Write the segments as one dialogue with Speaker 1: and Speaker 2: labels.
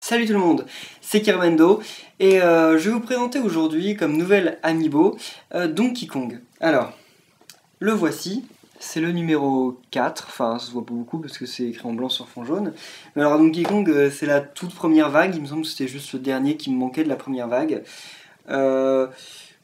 Speaker 1: Salut tout le monde, c'est Kirmendo et je vais vous présenter aujourd'hui comme nouvel amiibo Donkey Kong. Alors, le voici, c'est le numéro 4, enfin ça se voit pas beaucoup parce que c'est écrit en blanc sur fond jaune. Mais alors Donkey Kong c'est la toute première vague, il me semble que c'était juste le dernier qui me manquait de la première vague.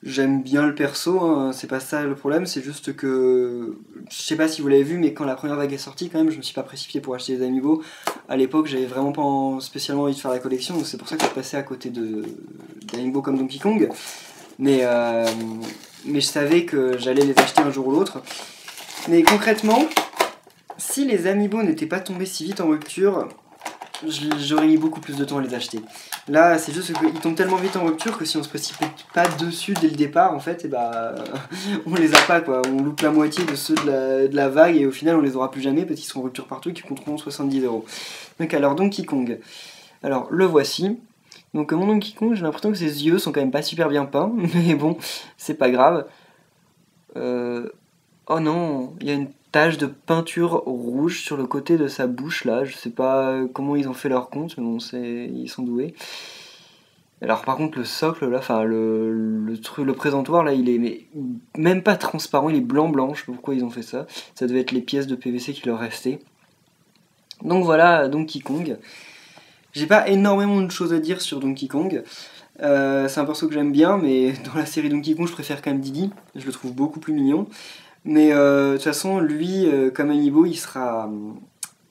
Speaker 1: J'aime bien le perso, hein, c'est pas ça le problème, c'est juste que, je sais pas si vous l'avez vu, mais quand la première vague est sortie quand même, je me suis pas précipité pour acheter les amiibo. À l'époque, j'avais vraiment pas spécialement envie de faire la collection, donc c'est pour ça que je passais à côté d'amiibo comme Donkey Kong. Mais je savais que j'allais les acheter un jour ou l'autre. Mais concrètement, si les amiibo n'étaient pas tombés si vite en rupture, j'aurais mis beaucoup plus de temps à les acheter. Là, c'est juste qu'ils tombent tellement vite en rupture que si on se précipite pas dessus dès le départ, en fait, et bah, on les a pas, quoi. On loupe la moitié de ceux de la vague et au final, on les aura plus jamais parce qu'ils seront en rupture partout et qu'ils coûteront 70€. Donc, alors, Donkey Kong. Alors, le voici. Donc, mon Donkey Kong, j'ai l'impression que ses yeux sont quand même pas super bien peints, mais bon, c'est pas grave. Oh non, il y a une tache de peinture rouge sur le côté de sa bouche là, je sais pas comment ils ont fait leur compte, mais bon, ils sont doués. Alors par contre le socle là, enfin le présentoir là, il est même pas transparent, il est blanc, je sais pas pourquoi ils ont fait ça. Ça devait être les pièces de PVC qui leur restaient. Donc voilà Donkey Kong. J'ai pas énormément de choses à dire sur Donkey Kong. C'est un perso que j'aime bien, mais dans la série Donkey Kong je préfère quand même Diddy, je le trouve beaucoup plus mignon. Mais de toute façon, lui, comme amiibo, il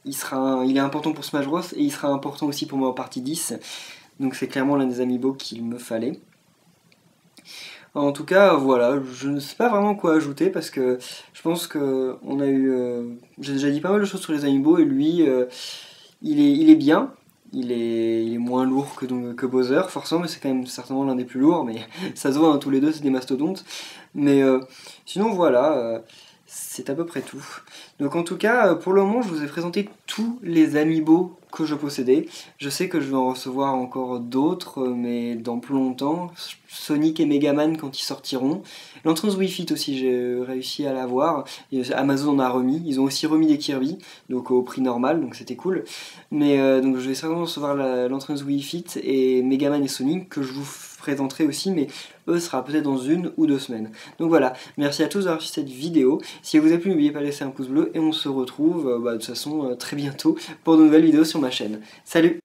Speaker 1: est important pour Smash Bros. Et il sera important aussi pour moi en partie 10. Donc c'est clairement l'un des amiibo qu'il me fallait. En tout cas, voilà, je ne sais pas vraiment quoi ajouter parce que je pense que on a eu... j'ai déjà dit pas mal de choses sur les amiibo et lui, il est bien. Il est moins lourd que Bowser, forcément, mais c'est quand même certainement l'un des plus lourds, mais ça se voit, hein, tous les deux, c'est des mastodontes. Mais sinon, voilà, c'est à peu près tout. Donc en tout cas, pour le moment, je vous ai présenté tous les amiibo que je possédais. Je sais que je vais en recevoir encore d'autres, mais dans plus longtemps. Sonic et Megaman quand ils sortiront. L'entrance Wii Fit aussi, j'ai réussi à l'avoir. Amazon en a remis. Ils ont aussi remis des Kirby, donc au prix normal, donc c'était cool. Mais donc je vais certainement recevoir l'entrance Wii Fit et Megaman et Sonic que je vous présenterai aussi, mais eux sera peut-être dans 1 ou 2 semaines. Donc voilà, merci à tous d'avoir vu cette vidéo. Si elle vous a plu, n'oubliez pas de laisser un pouce bleu et on se retrouve de toute façon très bientôt pour de nouvelles vidéos sur ma chaîne. Salut!